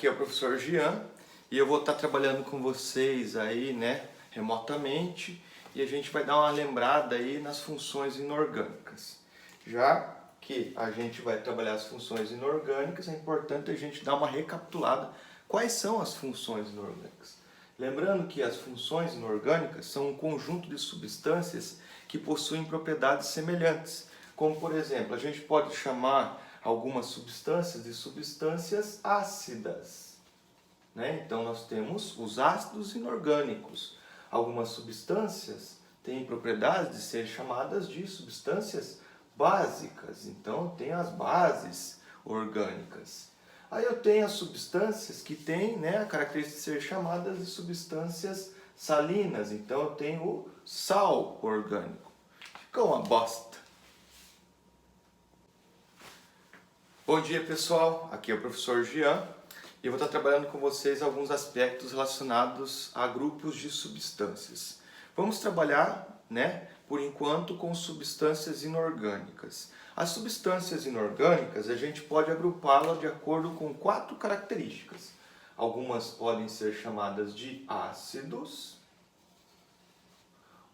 aqui é o professor Jean e eu vou estar trabalhando com vocês aí, né, remotamente, e a gente vai dar uma lembrada aí nas funções inorgânicas. Já que a gente vai trabalhar as funções inorgânicas, é importante a gente dar uma recapitulada. Quais são as funções inorgânicas? Lembrando que as funções inorgânicas são um conjunto de substâncias que possuem propriedades semelhantes, como por exemplo, a gente pode chamar algumas substâncias de substâncias ácidas, né? Então nós temos os ácidos inorgânicos. Algumas substâncias têm propriedades de ser chamadas de substâncias básicas, então tem as bases orgânicas. Aí eu tenho as substâncias que têm, né, a característica de ser chamadas de substâncias salinas, então eu tenho o sal orgânico. Fica uma bosta. Bom dia pessoal, aqui é o professor Jean e eu vou estar trabalhando com vocês alguns aspectos relacionados a grupos de substâncias. Vamos trabalhar, né, por enquanto com substâncias inorgânicas. As substâncias inorgânicas a gente pode agrupá-las de acordo com 4 características. Algumas podem ser chamadas de ácidos,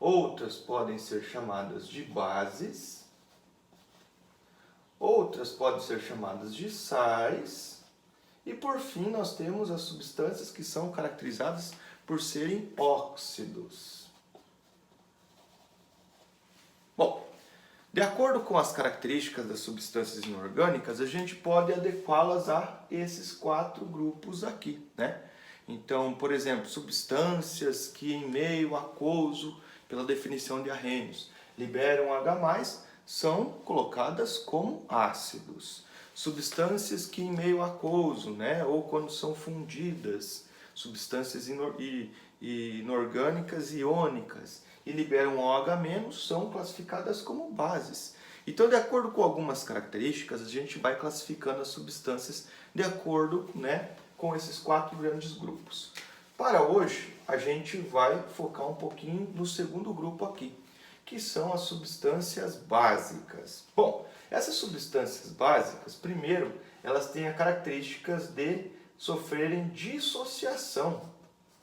outras podem ser chamadas de bases, outras podem ser chamadas de sais, e por fim nós temos as substâncias que são caracterizadas por serem óxidos. Bom, de acordo com as características das substâncias inorgânicas, a gente pode adequá-las a esses 4 grupos aqui, né? Então, por exemplo, substâncias que em meio aquoso, pela definição de Arrhenius, liberam H+, são colocadas como ácidos. Substâncias que em meio aquoso, né, ou quando são fundidas, substâncias inorgânicas iônicas e liberam OH-, são classificadas como bases. Então, de acordo com algumas características, a gente vai classificando as substâncias de acordo, né, com esses 4 grandes grupos. Para hoje, a gente vai focar um pouquinho no segundo grupo aqui, que são as substâncias básicas. Bom, essas substâncias básicas, primeiro, elas têm as características de sofrerem dissociação.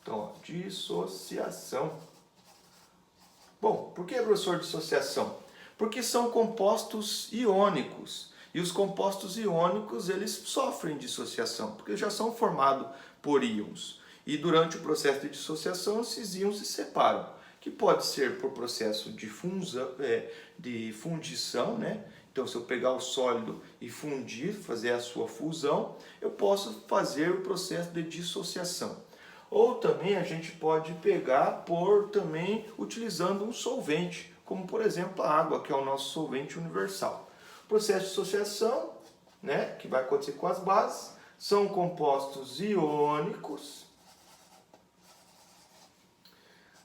Então, ó, dissociação. Bom, por que, professor, dissociação? Porque são compostos iônicos. E os compostos iônicos, eles sofrem dissociação, porque já são formados por íons. E durante o processo de dissociação, esses íons se separam, que pode ser por processo de fundição, né? Então, se eu pegar o sólido e fundir, fazer a sua fusão, eu posso fazer o processo de dissociação. Ou também a gente pode pegar também utilizando um solvente, como por exemplo a água, que é o nosso solvente universal. O processo de dissociação, né, que vai acontecer com as bases, são compostos iônicos.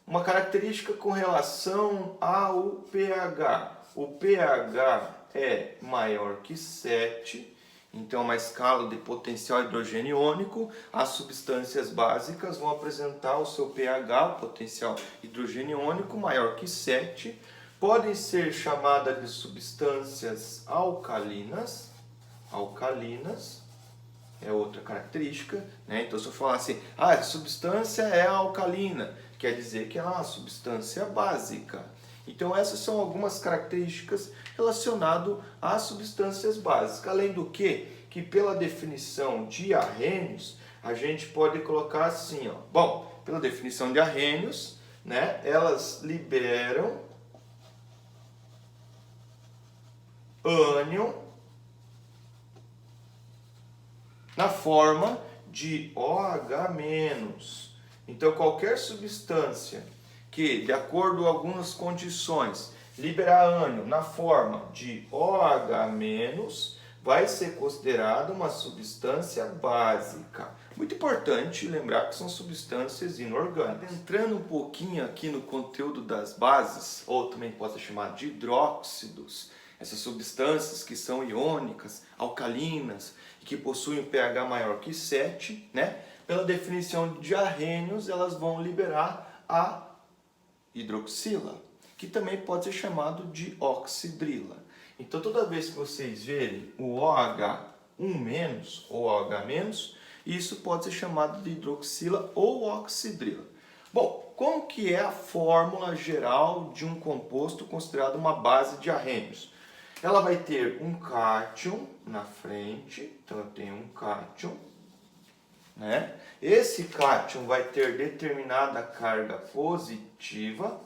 Uma característica com relação ao pH. O pH é maior que 7, então uma escala de potencial hidrogênio iônico. As substâncias básicas vão apresentar o seu pH, o potencial hidrogênio iônico, maior que 7. Podem ser chamadas de substâncias alcalinas. Alcalinas é outra característica, né? Então, se eu falar assim, a substância é alcalina, quer dizer que ela é uma substância básica. Então, essas são algumas características relacionadas às substâncias básicas. Além do que pela definição de Arrhenius, a gente pode colocar assim, ó. Bom, pela definição de Arrhenius, né, elas liberam ânion na forma de OH-. Então, qualquer substância que, de acordo com algumas condições, liberar ânion na forma de OH-, vai ser considerada uma substância básica. Muito importante lembrar que são substâncias inorgânicas. Entrando um pouquinho aqui no conteúdo das bases, ou também pode ser chamado de hidróxidos, essas substâncias que são iônicas, alcalinas, e que possuem um pH maior que 7, né? Pela definição de Arrhenius, elas vão liberar a hidroxila, que também pode ser chamado de oxidrila. Então, toda vez que vocês verem o OH1- ou OH-, e isso pode ser chamado de hidroxila ou oxidrila. Bom, como que é a fórmula geral de um composto considerado uma base de arrênios? Ela vai ter um cátion na frente, então eu tenho um cátion, né? Esse cátion vai ter determinada carga positiva,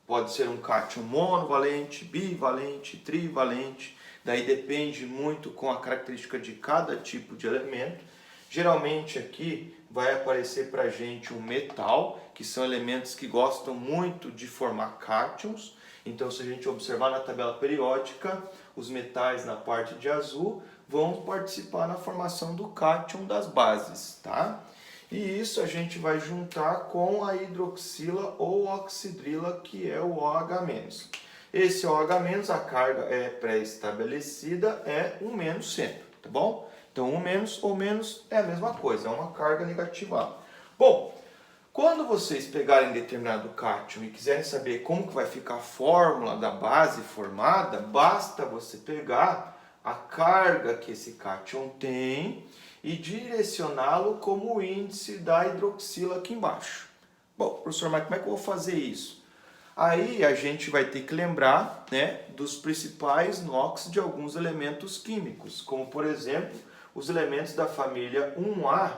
pode ser um cátion monovalente, bivalente, trivalente, daí depende muito com a característica de cada tipo de elemento. Geralmente aqui vai aparecer para a gente um metal, que são elementos que gostam muito de formar cátions. Então, se a gente observar na tabela periódica, os metais na parte de azul vão participar na formação do cátion das bases, tá? E isso a gente vai juntar com a hidroxila ou oxidrila, que é o OH-. Esse OH-, a carga é pré-estabelecida, é 1- sempre, tá bom? Então, 1- ou menos é a mesma coisa, é uma carga negativa. Bom, quando vocês pegarem determinado cátion e quiserem saber como que vai ficar a fórmula da base formada, basta você pegar a carga que esse cátion tem e direcioná-lo como o índice da hidroxila aqui embaixo. Bom, professor, mas como é que eu vou fazer isso? Aí a gente vai ter que lembrar, né, dos principais NOx de alguns elementos químicos, como por exemplo, os elementos da família 1A,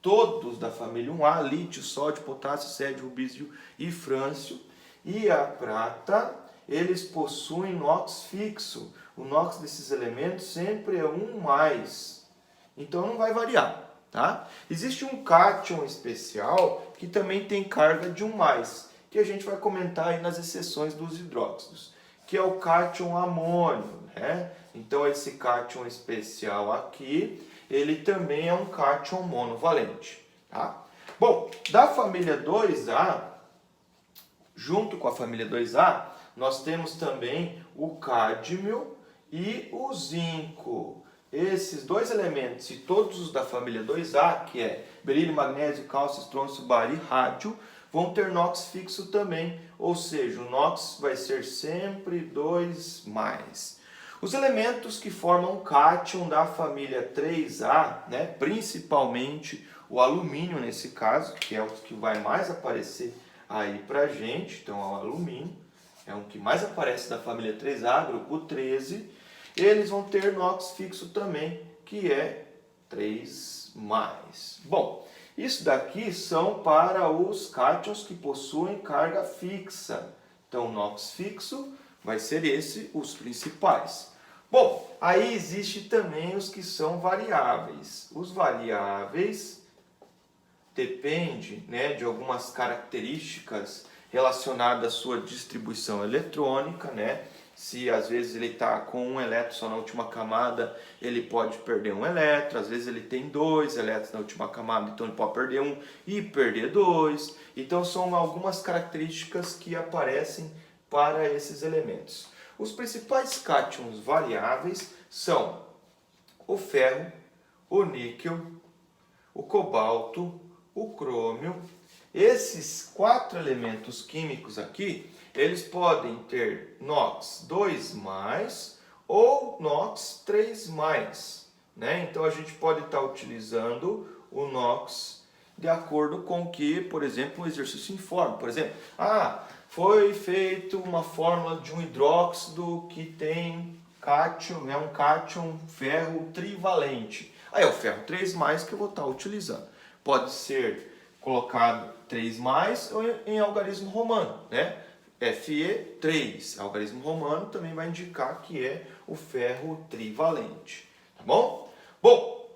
todos da família 1A, lítio, sódio, potássio, cédio, rubídio e frâncio, e a prata, eles possuem NOx fixo. O NOx desses elementos sempre é 1+, então não vai variar, tá? Existe um cátion especial que também tem carga de 1+, que a gente vai comentar aí nas exceções dos hidróxidos, que é o cátion amônio, né? Então esse cátion especial aqui, ele também é um cátion monovalente, tá? Bom, da família 2A, junto com a família 2A, nós temos também o cádmio e o zinco. Esses dois elementos, e todos os da família 2A, que é berílio, magnésio, cálcio, estrôncio, bário e rádio, vão ter NOx fixo também, ou seja, o NOx vai ser sempre 2+. Os elementos que formam cátion da família 3A, né, principalmente o alumínio nesse caso, que é o que vai mais aparecer aí pra gente, então o alumínio é o que mais aparece da família 3A, grupo 13, eles vão ter NOx fixo também, que é 3+. Bom, isso daqui são para os cátions que possuem carga fixa. Então, o NOx fixo vai ser esse, os principais. Bom, aí existe também os que são variáveis. Os variáveis dependem, né, de algumas características relacionadas à sua distribuição eletrônica, né? Se às vezes ele está com um elétron só na última camada, ele pode perder um elétron. Às vezes ele tem 2 elétrons na última camada, então ele pode perder um e perder 2. Então são algumas características que aparecem para esses elementos. Os principais cátions variáveis são o ferro, o níquel, o cobalto, o crômio. Esses 4 elementos químicos aqui, eles podem ter NOx 2+ ou NOx 3+, né? Então a gente pode estar utilizando o NOx de acordo com o que, por exemplo, o exercício informa. Por exemplo, foi feita uma fórmula de um hidróxido que tem cátion, um cátion ferro trivalente. Aí é o ferro 3+ que eu vou estar utilizando. Pode ser colocado 3+ ou em algarismo romano, né? Fe3, algarismo romano, também vai indicar que é o ferro trivalente, tá bom? Bom,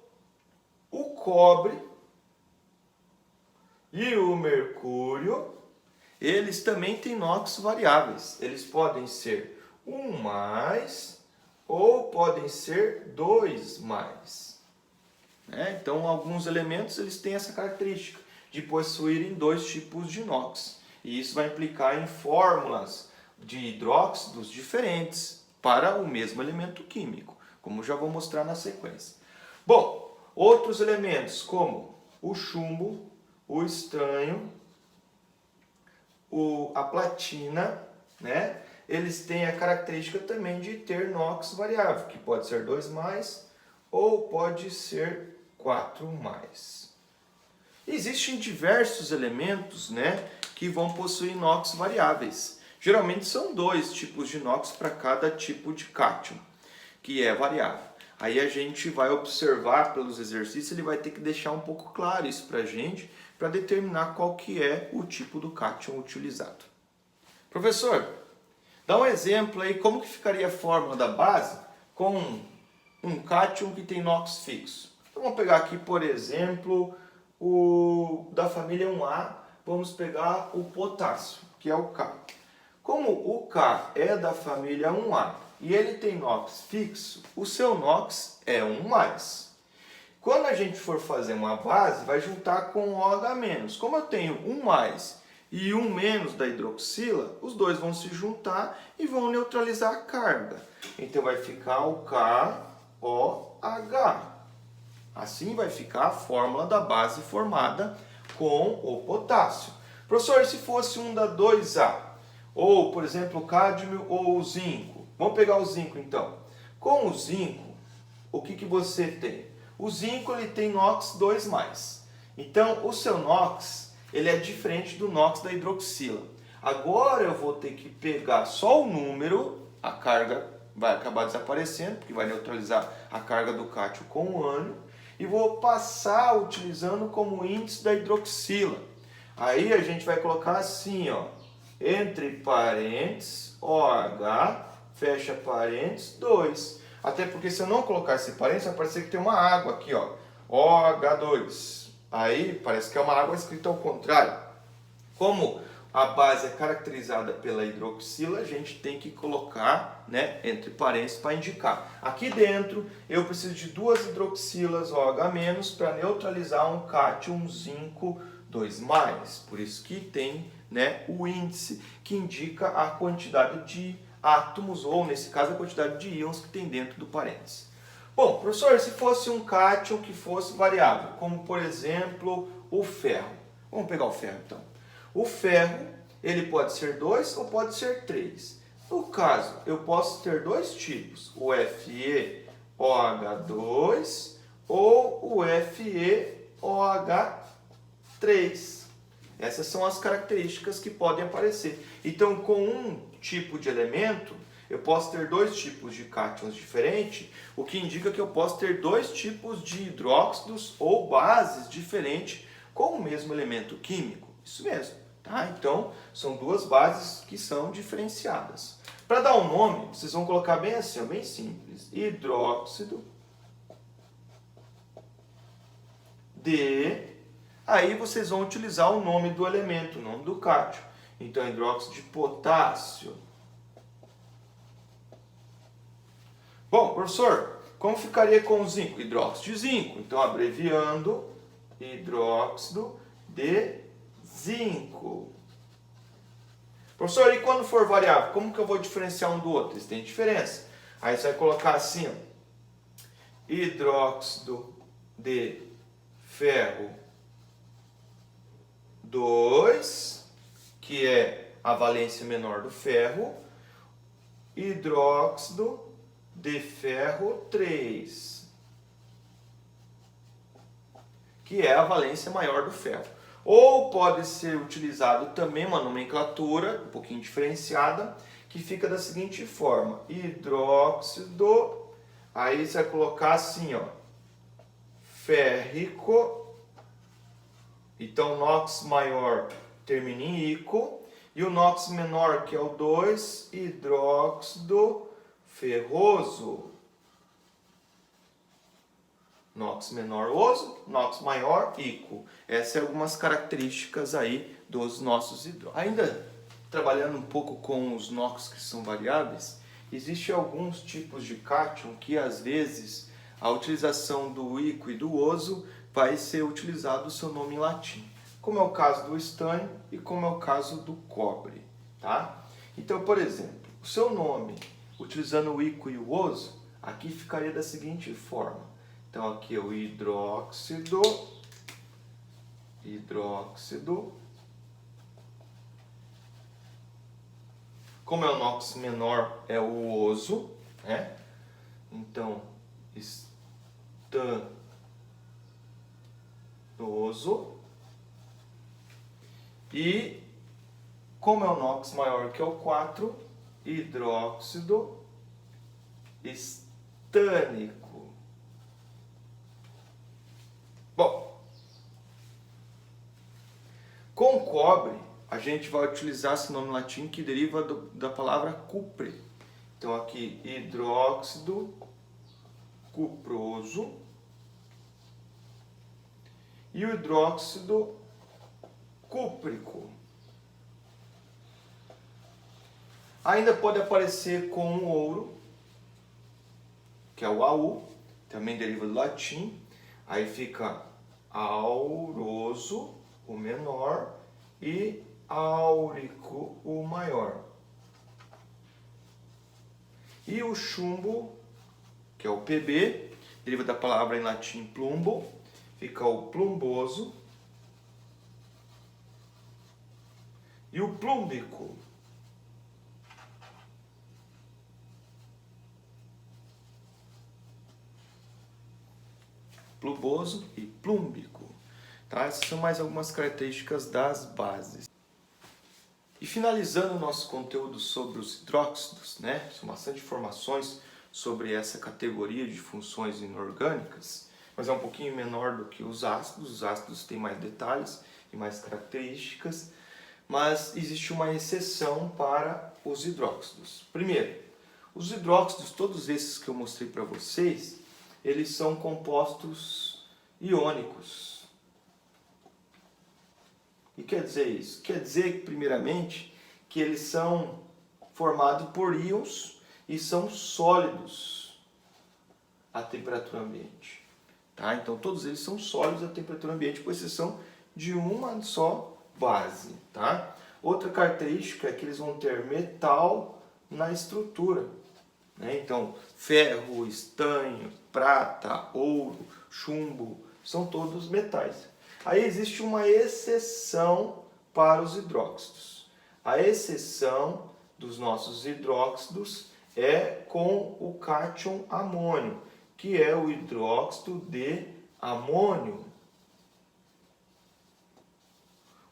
o cobre e o mercúrio, eles também têm NOx variáveis. Eles podem ser 1+ ou podem ser 2+. Né? Então, alguns elementos eles têm essa característica de possuírem 2 tipos de NOx. E isso vai implicar em fórmulas de hidróxidos diferentes para o mesmo elemento químico, como já vou mostrar na sequência. Bom, outros elementos como o chumbo, o estanho, a platina, né? Eles têm a característica também de ter NOx variável, que pode ser 2+ ou pode ser 4+. Existem diversos elementos, né, que vão possuir NOx variáveis. Geralmente são 2 tipos de NOx para cada tipo de cátion, que é variável. Aí a gente vai observar pelos exercícios, ele vai ter que deixar um pouco claro isso para a gente, para determinar qual que é o tipo do cátion utilizado. Professor, dá um exemplo aí, como que ficaria a fórmula da base com um cátion que tem NOx fixo? Então vamos pegar aqui, por exemplo, o da família 1A, vamos pegar o potássio, que é o K. Como o K é da família 1A e ele tem NOx fixo, o seu NOx é 1+. Quando a gente for fazer uma base, vai juntar com OH-. Como eu tenho 1+ e 1- da hidroxila, os dois vão se juntar e vão neutralizar a carga. Então vai ficar o KOH. Assim vai ficar a fórmula da base formada com o potássio. Professor, se fosse um da 2A, ou por exemplo o cádmio ou o zinco, vamos pegar o zinco então. Com o zinco, o que você tem? O zinco ele tem NOx 2+. Então o seu NOx ele é diferente do NOx da hidroxila. Agora eu vou ter que pegar só o número, a carga vai acabar desaparecendo, porque vai neutralizar a carga do cátion com o ânion, e vou passar utilizando como índice da hidroxila. Aí a gente vai colocar assim, ó, entre parênteses, OH, fecha parênteses, 2. Até porque se eu não colocar esse parênteses, vai parecer que tem uma água aqui, ó, OH2. Aí parece que é uma água escrita ao contrário. Como a base é caracterizada pela hidroxila, a gente tem que colocar, né, entre parênteses para indicar. Aqui dentro eu preciso de 2 hidroxilas OH- para neutralizar um cátion zinco 2+. Por isso que tem, né, o índice que indica a quantidade de átomos, ou nesse caso a quantidade de íons que tem dentro do parênteses. Bom, professor, se fosse um cátion que fosse variável, como por exemplo o ferro. Vamos pegar o ferro então. O ferro, ele pode ser 2 ou pode ser 3. No caso, eu posso ter 2 tipos, o FeOH2 ou o FeOH3. Essas são as características que podem aparecer. Então, com um tipo de elemento, eu posso ter 2 tipos de cátions diferentes, o que indica que eu posso ter 2 tipos de hidróxidos ou bases diferentes com o mesmo elemento químico. Isso mesmo. Tá? Então, são 2 bases que são diferenciadas. Para dar um nome, vocês vão colocar bem assim, ó, bem simples. Hidróxido de... Aí vocês vão utilizar o nome do elemento, o nome do cátion. Então, hidróxido de potássio. Bom, professor, como ficaria com o zinco? Hidróxido de zinco. Então, abreviando, hidróxido de zinco. Professor, e quando for variável, como que eu vou diferenciar um do outro? Eles têm diferença. Aí você vai colocar assim, ó, hidróxido de ferro 2, que é a valência menor do ferro, hidróxido de ferro 3, que é a valência maior do ferro. Ou pode ser utilizado também uma nomenclatura um pouquinho diferenciada, que fica da seguinte forma, hidróxido, aí você vai colocar assim, ó, férrico, então NOx maior termina em ico, e o NOx menor, que é o 2, hidróxido ferroso. NOx menor oso, NOx maior ico. Essas são algumas características aí dos nossos hidróxidos. Ainda trabalhando um pouco com os NOx que são variáveis, existem alguns tipos de cátion que às vezes a utilização do ico e do oso vai ser utilizado o seu nome em latim, como é o caso do estânio e como é o caso do cobre, tá? Então, por exemplo, o seu nome utilizando o ico e o oso, aqui ficaria da seguinte forma. Então aqui é o hidróxido, como é o NOx menor, é o oso, né? Então, estânio E, como é o NOx maior que o 4, hidróxido estânico. Bom, com cobre, a gente vai utilizar esse nome latim que deriva da palavra cupre. Então, aqui, hidróxido cuproso e o hidróxido cúprico. Ainda pode aparecer com o ouro, que é o Au, também deriva do latim. Aí fica auroso, o menor, e áurico, o maior. E o chumbo, que é o Pb, deriva da palavra em latim plumbo, fica o plumboso. E o plúmbico. Plumboso e plúmbico. Tá? Essas são mais algumas características das bases. E finalizando o nosso conteúdo sobre os hidróxidos, né? São bastante informações sobre essa categoria de funções inorgânicas, mas é um pouquinho menor do que os ácidos. Os ácidos têm mais detalhes e mais características, mas existe uma exceção para os hidróxidos. Primeiro, os hidróxidos, todos esses que eu mostrei para vocês, eles são compostos iônicos. E quer dizer isso? Quer dizer, primeiramente, que eles são formados por íons e são sólidos à temperatura ambiente. Tá? Então, todos eles são sólidos à temperatura ambiente, com exceção de uma só base. Tá? Outra característica é que eles vão ter metal na estrutura. Né? Então, ferro, estanho, prata, ouro, chumbo, são todos metais. Aí existe uma exceção para os hidróxidos. A exceção dos nossos hidróxidos é com o cátion amônio, que é o hidróxido de amônio.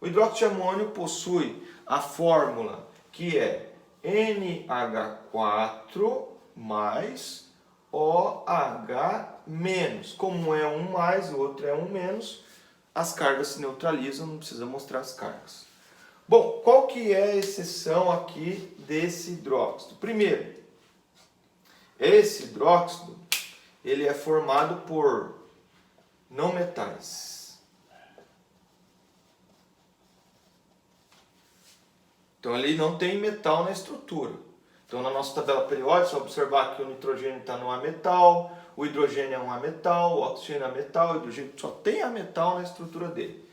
O hidróxido de amônio possui a fórmula que é NH4 mais OH-. Como é um mais, o outro é um menos, as cargas se neutralizam, não precisa mostrar as cargas. Bom, qual que é a exceção aqui desse hidróxido? Primeiro, esse hidróxido ele é formado por não metais. Então ele não tem metal na estrutura. Então na nossa tabela periódica, você vai observar que o nitrogênio está no ametal, o hidrogênio é um ametal, o oxigênio é ametal, o hidrogênio só tem ametal na estrutura dele.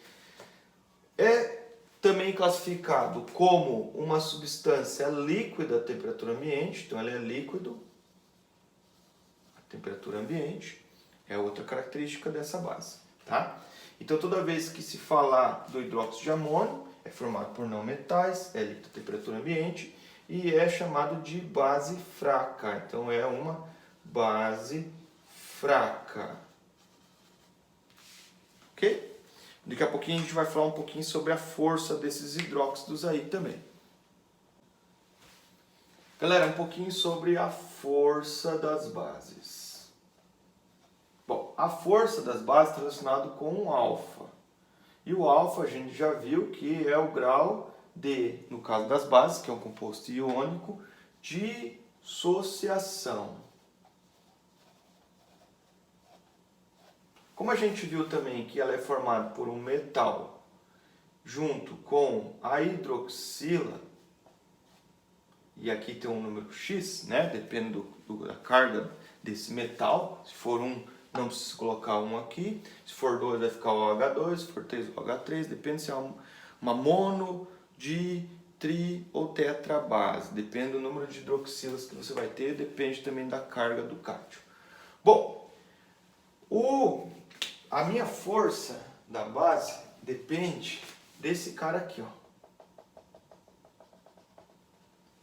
É também classificado como uma substância líquida à temperatura ambiente, então ele é líquido à temperatura ambiente, é outra característica dessa base. Tá? Então toda vez que se falar do hidróxido de amônio, é formado por não metais, é líquido à temperatura ambiente e é chamado de base fraca. Então é uma base fraca. Ok? Daqui a pouquinho a gente vai falar um pouquinho sobre a força desses hidróxidos aí também. Galera, um pouquinho sobre a força das bases. Bom, a força das bases está relacionada com o alfa. E o alfa a gente já viu que é o grau de, no caso das bases, que é um composto iônico, dissociação. Como a gente viu também que ela é formada por um metal junto com a hidroxila, e aqui tem um número X, né? Depende da carga desse metal. Se for um, não precisa colocar um aqui. Se for 2, vai ficar o OH2. Se for 3, o OH3. Depende se é uma mono, di, tri ou tetrabase. Depende do número de hidroxilas que você vai ter. Depende também da carga do cátion. Bom, a minha força da base depende desse cara aqui, ó.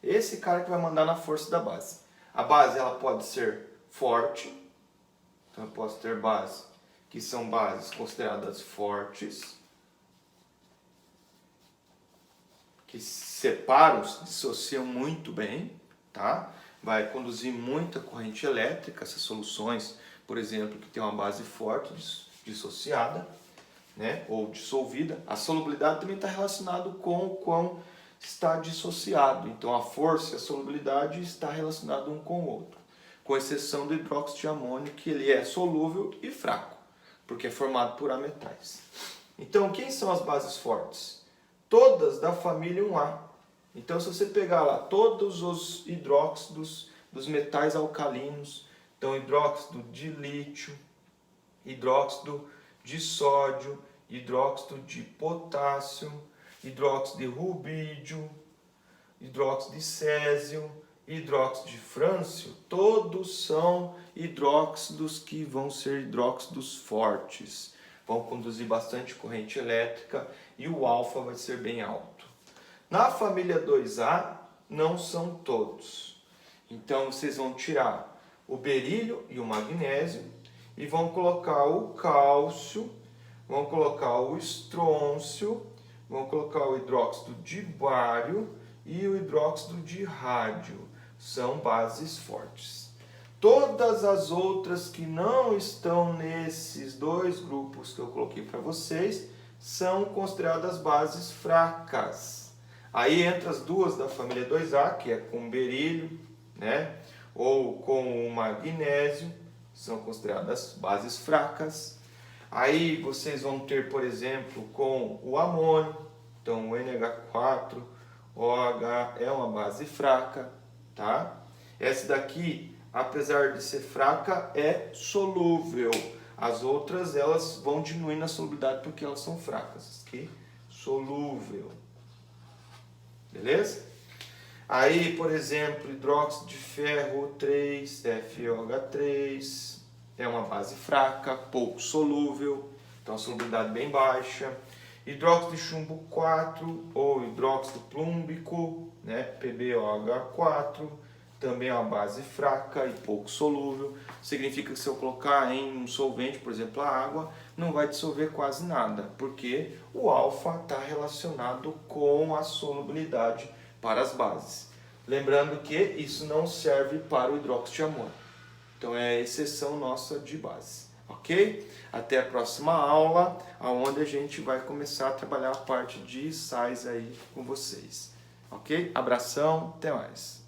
Esse cara que vai mandar na força da base. A base ela pode ser forte, então eu posso ter base que são bases consideradas fortes, que se separam, se dissociam muito bem, tá? Vai conduzir muita corrente elétrica, essas soluções, por exemplo, que tem uma base forte dissociada, né, ou dissolvida. A solubilidade também está relacionado com o quão está dissociado. Então a força e a solubilidade está relacionado um com o outro, com exceção do hidróxido de amônio, que ele é solúvel e fraco, porque é formado por ametais. Então quem são as bases fortes? Todas da família 1A. Então se você pegar lá todos os hidróxidos dos metais alcalinos, então hidróxido de lítio, hidróxido de sódio, hidróxido de potássio, hidróxido de rubídio, hidróxido de césio, hidróxido de frâncio, todos são hidróxidos que vão ser hidróxidos fortes, vão conduzir bastante corrente elétrica e o alfa vai ser bem alto. Na família 2A não são todos, então vocês vão tirar o berílio e o magnésio e vão colocar o cálcio, vão colocar o estrôncio, vão colocar o hidróxido de bário e o hidróxido de rádio. São bases fortes. Todas as outras que não estão nesses dois grupos que eu coloquei para vocês são consideradas bases fracas. Aí entra as duas da família 2A, que é com berílio, né, ou com o magnésio, são consideradas bases fracas. Aí vocês vão ter, por exemplo, com o amônio, então o NH4, OH é uma base fraca, tá? Essa daqui, apesar de ser fraca, é solúvel. As outras, elas vão diminuir na solubilidade porque elas são fracas. Aqui, solúvel. Beleza? Aí, por exemplo, hidróxido de ferro 3, FeOH3, é uma base fraca, pouco solúvel, então a solubilidade bem baixa. Hidróxido de chumbo 4 ou hidróxido plúmbico, né, PbOH4, também é uma base fraca e pouco solúvel. Significa que se eu colocar em um solvente, por exemplo a água, não vai dissolver quase nada, porque o alfa está relacionado com a solubilidade para as bases. Lembrando que isso não serve para o hidróxido de amônio. Então é a exceção nossa de base. Ok? Até a próxima aula, onde a gente vai começar a trabalhar a parte de sais aí com vocês. Ok? Abração, até mais.